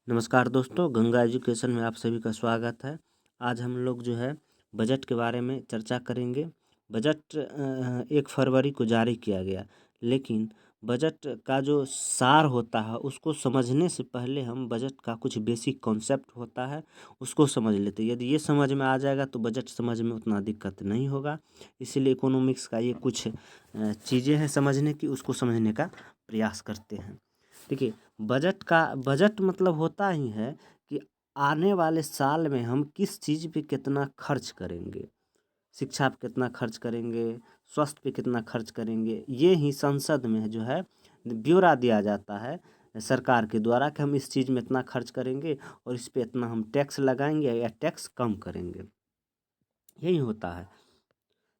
नमस्कार दोस्तों, गंगा एजुकेशन में आप सभी का स्वागत है। आज हम लोग जो है बजट के बारे में चर्चा करेंगे। बजट 1 फरवरी को जारी किया गया, लेकिन बजट का जो सार होता है उसको समझने से पहले हम बजट का कुछ बेसिक कॉन्सेप्ट होता है उसको समझ लेते हैं। यदि ये समझ में आ जाएगा तो बजट समझ में उतना दिक्कत नहीं होगा। इसीलिए इकोनॉमिक्स का ये कुछ चीज़ें हैं समझने की, उसको समझने का प्रयास करते हैं। देखिए, बजट मतलब होता ही है कि आने वाले साल में हम किस चीज़ पे कितना खर्च करेंगे, शिक्षा पे कितना खर्च करेंगे, स्वास्थ्य पे कितना खर्च करेंगे। ये ही संसद में जो है ब्यौरा दिया जाता है सरकार के द्वारा कि हम इस चीज़ में इतना खर्च करेंगे और इस पे इतना हम टैक्स लगाएंगे या टैक्स कम करेंगे, यही होता है।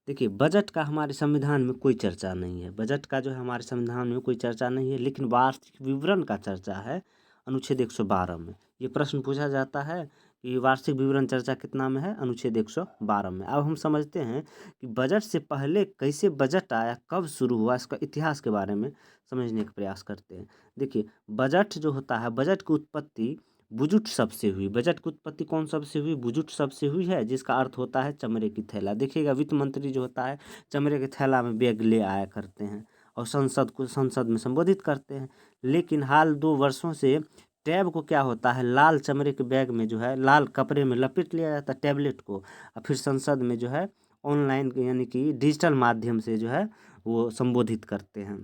देखिए, बजट का हमारे संविधान में कोई चर्चा नहीं है। बजट का जो है हमारे संविधान में कोई चर्चा नहीं है, लेकिन वार्षिक विवरण का चर्चा है अनुच्छेद 112 में। ये प्रश्न पूछा जाता है कि वार्षिक विवरण चर्चा कितना में है? अनुच्छेद 112 में। अब हम समझते हैं कि बजट से पहले कैसे बजट आया, कब शुरू हुआ, इसका इतिहास के बारे में समझने का प्रयास करते हैं। देखिए, बजट जो होता है, बजट की उत्पत्ति बुजुट शब्द से हुई। बजट की उत्पत्ति कौन शब्द से हुई? बुजुट शब्द से हुई है, जिसका अर्थ होता है चमड़े की थैला। देखिएगा, वित्त मंत्री जो होता है चमड़े के थैला में बैग ले आया करते हैं और संसद में संबोधित करते हैं। लेकिन हाल 2 वर्षों से टैब को क्या होता है, लाल चमड़े के बैग में जो है लाल कपड़े में लपेट लिया जाता है टैबलेट को, और फिर संसद में जो है ऑनलाइन यानी कि डिजिटल माध्यम से जो है वो संबोधित करते हैं।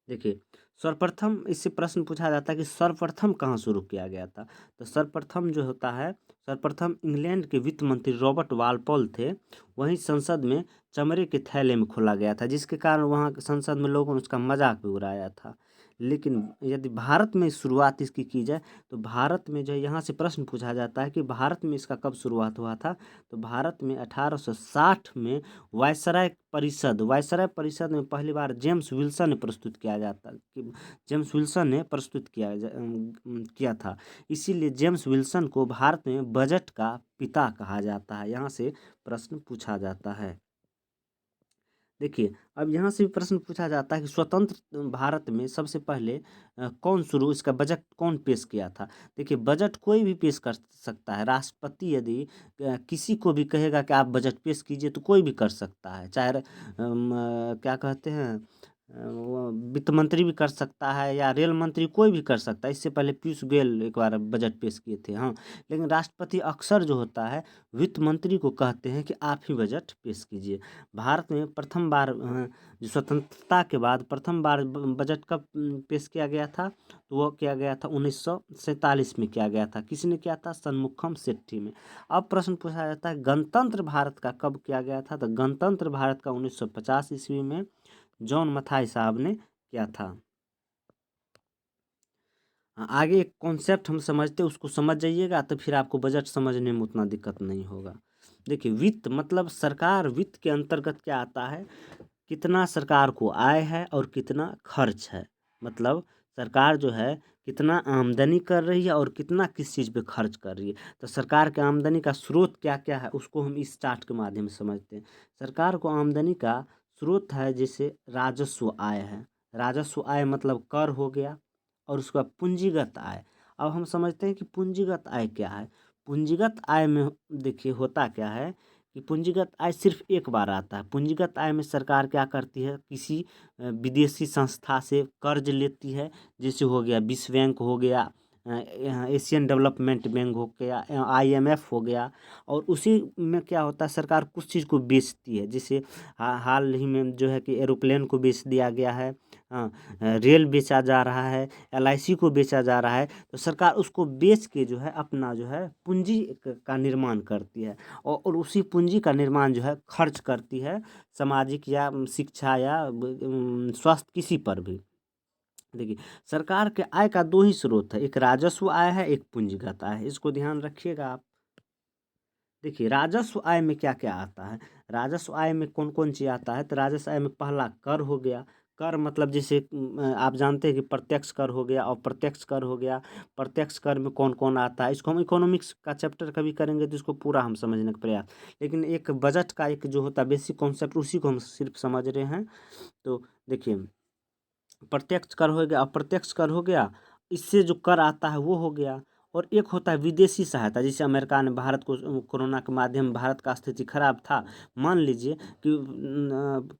देखिए, सर्वप्रथम इससे प्रश्न पूछा जाता है कि सर्वप्रथम कहाँ शुरू किया गया था? तो सर्वप्रथम जो होता है, सर्वप्रथम इंग्लैंड के वित्त मंत्री रॉबर्ट वालपॉल थे। वहीं संसद में चमड़े के थैले में खोला गया था, जिसके कारण वहाँ के संसद में लोगों ने उसका मजाक भी उड़ाया था। लेकिन यदि भारत में शुरुआत इसकी की जाए तो भारत में जो है यहाँ से प्रश्न पूछा जाता है कि भारत में इसका कब शुरुआत हुआ था? तो भारत में 1860 में वायसराय परिषद में पहली बार जेम्स विल्सन ने प्रस्तुत किया जाता कि जेम्स विल्सन ने प्रस्तुत किया था। इसीलिए जेम्स विल्सन को भारत में बजट का पिता कहा जाता है। यहाँ से प्रश्न पूछा जाता है। देखिए, अब यहाँ से भी प्रश्न पूछा जाता है कि स्वतंत्र भारत में सबसे पहले इसका बजट कौन पेश किया था? देखिए, बजट कोई भी पेश कर सकता है। राष्ट्रपति यदि किसी को भी कहेगा कि आप बजट पेश कीजिए तो कोई भी कर सकता है। चाहे क्या कहते हैं, वो वित्त मंत्री भी कर सकता है या रेल मंत्री, कोई भी कर सकता है। इससे पहले पीयूष गोयल एक बार बजट पेश किए थे। हाँ, लेकिन राष्ट्रपति अक्सर जो होता है वित्त मंत्री को कहते हैं कि आप ही बजट पेश कीजिए। भारत में प्रथम बार जो स्वतंत्रता के बाद प्रथम बार बजट कब पेश किया गया था? तो वो किया गया था 1947 में किया गया था। किसने किया था? सन्मुखम सेट्टी में। अब प्रश्न पूछा जाता है गणतंत्र भारत का कब किया गया था? तो गणतंत्र भारत का 1950 ईस्वी में जॉन मथाई साहब ने किया था। आगे एक कॉन्सेप्ट हम समझते हैं, उसको समझ जाइएगा तो फिर आपको बजट समझने में उतना दिक्कत नहीं होगा। देखिए, वित्त मतलब सरकार, वित्त के अंतर्गत क्या आता है, कितना सरकार को आय है और कितना खर्च है। मतलब सरकार जो है कितना आमदनी कर रही है और कितना किस चीज़ पे खर्च कर रही है। तो सरकार के आमदनी का स्रोत क्या क्या है उसको हम इस चार्ट के माध्यम से समझते हैं। सरकार को आमदनी का स्रोत है, जैसे राजस्व आय है। राजस्व आय मतलब कर हो गया, और उसके बाद पूंजीगत आय। अब हम समझते हैं कि पूंजीगत आय क्या है। पूंजीगत आय में देखिए होता क्या है कि पूंजीगत आय सिर्फ एक बार आता है। पूंजीगत आय में सरकार क्या करती है, किसी विदेशी संस्था से कर्ज लेती है, जैसे हो गया विश्व बैंक हो गया, एशियन डेवलपमेंट बैंक हो गया, आईएमएफ हो गया। और उसी में क्या होता है, सरकार कुछ चीज़ को बेचती है। जैसे हाल ही में जो है कि एरोप्लेन को बेच दिया गया है, हाँ, रेल बेचा जा रहा है, एलआईसी को बेचा जा रहा है। तो सरकार उसको बेच के जो है अपना जो है पूंजी का निर्माण करती है, और उसी पूंजी का निर्माण जो है खर्च करती है, सामाजिक या शिक्षा या स्वास्थ्य किसी पर भी। देखिए, सरकार के आय का 2 ही स्रोत है, एक राजस्व आय है, एक पूंजीगत आय है। इसको ध्यान रखिएगा आप। देखिए, राजस्व आय में क्या क्या आता है, राजस्व आय में कौन कौन चीज़ आता है? तो राजस्व आय में पहला कर हो गया। कर मतलब जैसे आप जानते हैं कि प्रत्यक्ष कर हो गया, अप्रत्यक्ष कर हो गया। प्रत्यक्ष कर में कौन कौन आता है, इसको हम इकोनॉमिक्स का चैप्टर कभी करेंगे तो इसको पूरा हम समझने का प्रयास। लेकिन एक बजट का एक जो होता है बेसिक कॉन्सेप्ट, उसी को हम सिर्फ समझ रहे हैं। तो देखिए, प्रत्यक्ष कर हो गया, अप्रत्यक्ष कर हो गया। इससे जो कर आता है वो हो गया। और एक होता है विदेशी सहायता, जैसे अमेरिका ने भारत को कोरोना के माध्यम भारत का स्थिति खराब था, मान लीजिए कि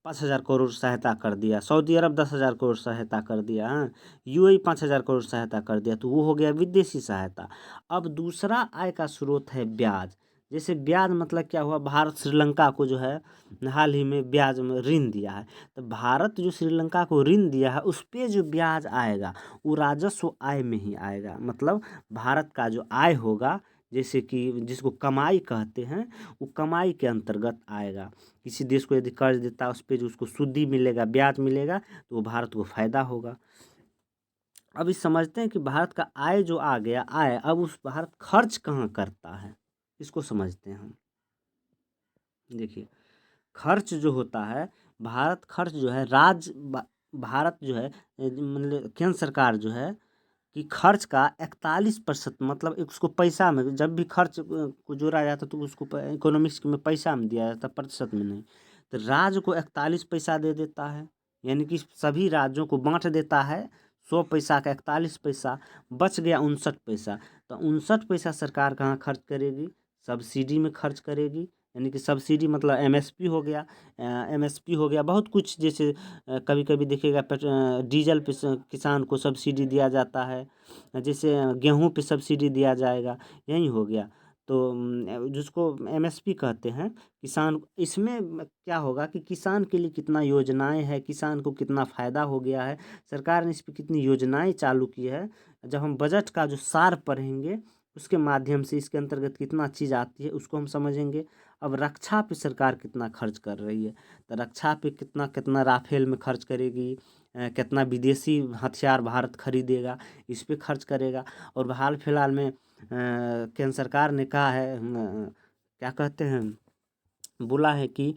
5,000 करोड़ सहायता कर दिया, सऊदी अरब 10,000 करोड़ सहायता कर दिया, हाँ, यूएई 5,000 करोड़ सहायता कर दिया, तो वो हो गया विदेशी सहायता। अब दूसरा आय का स्रोत है ब्याज। जैसे ब्याज मतलब क्या हुआ, भारत श्रीलंका को जो है हाल ही में ब्याज में ऋण दिया है, तो भारत जो श्रीलंका को ऋण दिया है उस पे जो ब्याज आएगा वो राजस्व आय में ही आएगा। मतलब भारत का जो आय होगा, जैसे कि जिसको कमाई कहते हैं, वो कमाई के अंतर्गत आएगा। किसी देश को यदि कर्ज देता है उस पे जो उसको सुद्धि मिलेगा, ब्याज मिलेगा, तो वो भारत को फायदा होगा। अब इस समझते हैं कि भारत का आय जो आ गया आय, अब उस भारत खर्च कहाँ करता है, इसको समझते हैं हम। देखिए, खर्च जो होता है, भारत खर्च जो है भारत जो है मतलब केंद्र सरकार जो है कि खर्च का 41%, मतलब उसको पैसा में जब भी खर्च को जोड़ा जाता है तो उसको इकोनॉमिक्स में पैसा में दिया जाता है, प्रतिशत में नहीं। तो राज्य को 41 पैसा दे देता है, यानी कि सभी राज्यों को बांट देता है। 100 पैसा का 41 पैसा, बच गया 59 पैसा। तो 59 पैसा सरकार कहाँ खर्च करेगी, सब्सिडी में खर्च करेगी। यानी कि सब्सिडी मतलब एमएसपी हो गया, एमएसपी हो गया, बहुत कुछ। जैसे कभी कभी देखिएगा डीजल पे किसान को सब्सिडी दिया जाता है, जैसे गेहूं पे सब्सिडी दिया जाएगा, यही हो गया। तो जिसको एमएसपी कहते हैं, किसान, इसमें क्या होगा कि किसान के लिए कितना योजनाएं हैं, किसान को कितना फ़ायदा हो गया है, सरकार ने इस पर कितनी योजनाएं चालू की है। जब हम बजट का जो सार पढ़ेंगे उसके माध्यम से इसके अंतर्गत कितना चीज़ आती है उसको हम समझेंगे। अब रक्षा पे सरकार कितना खर्च कर रही है, तो रक्षा पे कितना कितना राफेल में खर्च करेगी, कितना विदेशी हथियार भारत खरीदेगा, इस पे खर्च करेगा। और हाल फिलहाल में केंद्र सरकार ने कहा है, क्या कहते हैं, बोला है कि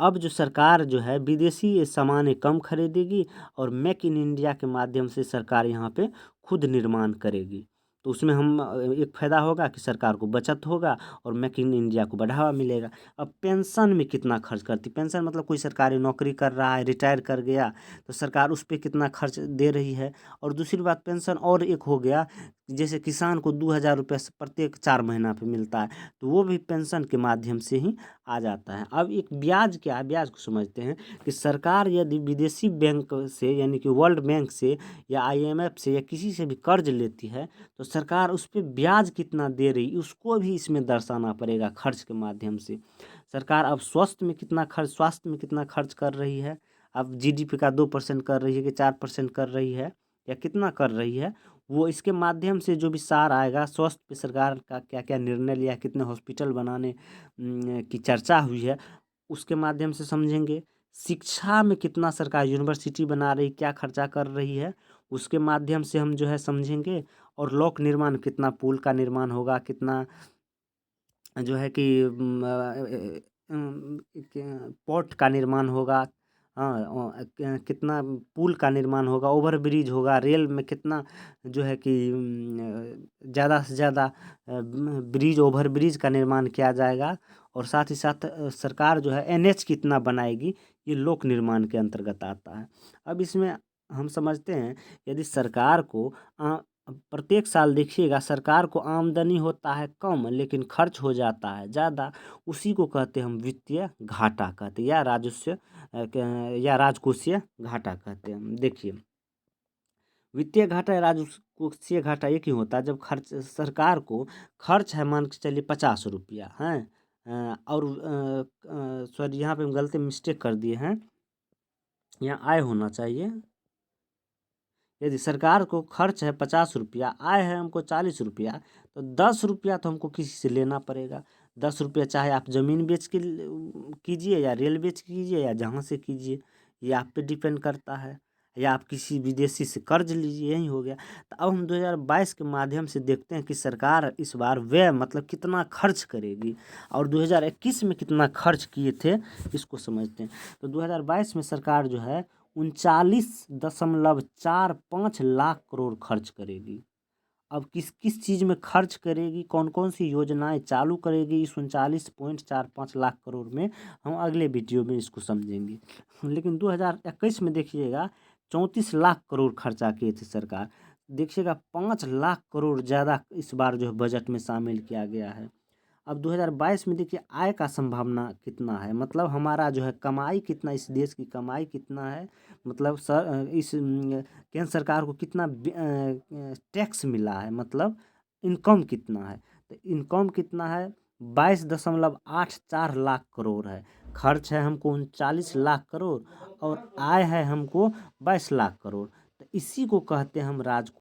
अब जो सरकार जो है विदेशी सामानें कम खरीदेगी और मेक इन इंडिया के माध्यम से सरकार यहाँ पे खुद निर्माण करेगी। तो उसमें हम एक फ़ायदा होगा कि सरकार को बचत होगा और मेक इन इंडिया को बढ़ावा मिलेगा। अब पेंशन में कितना खर्च करती, पेंशन मतलब कोई सरकारी नौकरी कर रहा है, रिटायर कर गया, तो सरकार उस पर कितना खर्च दे रही है। और दूसरी बात पेंशन और एक हो गया, जैसे किसान को 2,000 रुपये प्रत्येक 4 महीना पे मिलता है, तो वो भी पेंशन के माध्यम से ही आ जाता है। अब एक ब्याज क्या है, ब्याज को समझते हैं कि सरकार यदि विदेशी बैंक से यानी कि वर्ल्ड बैंक से या आईएमएफ से या किसी से भी कर्ज लेती है, तो सरकार उस पर ब्याज कितना दे रही उसको भी इसमें दर्शाना पड़ेगा खर्च के माध्यम से। सरकार अब स्वास्थ्य में कितना खर्च कर रही है, अब जीडीपी का 2% कर रही है कि 4% कर रही है या कितना कर रही है, वो इसके माध्यम से जो भी सार आएगा, स्वास्थ्य पे सरकार का क्या क्या निर्णय लिया, कितने हॉस्पिटल बनाने की चर्चा हुई है, उसके माध्यम से समझेंगे। शिक्षा में कितना सरकार यूनिवर्सिटी बना रही, क्या खर्चा कर रही है, उसके माध्यम से हम जो है समझेंगे। और लोक निर्माण, कितना पुल का निर्माण होगा, कितना जो है कि पोर्ट का निर्माण होगा, हाँ, कितना पुल का निर्माण होगा, ओवर ब्रिज होगा, रेल में कितना जो है कि ज़्यादा से ज़्यादा ब्रिज, ओवर ब्रिज का निर्माण किया जाएगा। और साथ ही साथ सरकार जो है एनएच कितना बनाएगी, ये लोक निर्माण के अंतर्गत आता है। अब इसमें हम समझते हैं, यदि सरकार को प्रत्येक साल देखिएगा सरकार को आमदनी होता है कम लेकिन खर्च हो जाता है ज़्यादा, उसी को कहते हैं हम वित्तीय घाटा कहते हैं, या राजकोषीय घाटा कहते हैं हम। देखिए, वित्तीय घाटा या राजकोषीय घाटा एक ही होता है जब खर्च, सरकार को खर्च है मान के चलिए 50 रुपया है, और सॉरी यहाँ पे हम गलती मिस्टेक कर दिए हैं, यहाँ आय होना चाहिए। यदि सरकार को खर्च है 50 रुपया, आय है हमको 40 रुपया, तो 10 रुपया तो हमको किसी से लेना पड़ेगा। 10 रुपया चाहे आप ज़मीन बेच के कीजिए या रेल बेच के कीजिए या जहाँ से कीजिए, ये आप पे डिपेंड करता है, या आप किसी विदेशी से कर्ज लीजिए, यही हो गया। तो अब हम 2022 के माध्यम से देखते हैं कि सरकार इस बार व्यय मतलब कितना खर्च करेगी और 2021 में कितना खर्च किए थे, इसको समझते हैं। तो 2022 में सरकार जो है 39.45 लाख करोड़ खर्च करेगी। अब किस किस चीज़ में खर्च करेगी, कौन कौन सी योजनाएं चालू करेगी, इस 39.45 लाख करोड़ में हम अगले वीडियो में इसको समझेंगे। लेकिन 2021 में देखिएगा 34 लाख करोड़ खर्चा किए थे सरकार। देखिएगा 5 लाख करोड़ ज़्यादा इस बार जो है बजट में शामिल किया गया है। अब 2022 में देखिए आय का संभावना कितना है, मतलब हमारा जो है कमाई कितना, इस देश की कमाई कितना है, मतलब केंद्र सरकार को कितना टैक्स मिला है, मतलब इनकम कितना है। तो इनकम कितना है, 22.84 लाख करोड़ है। खर्च है हमको 39 लाख करोड़ और आय है हमको 22 लाख करोड़। तो इसी को कहते हैं हम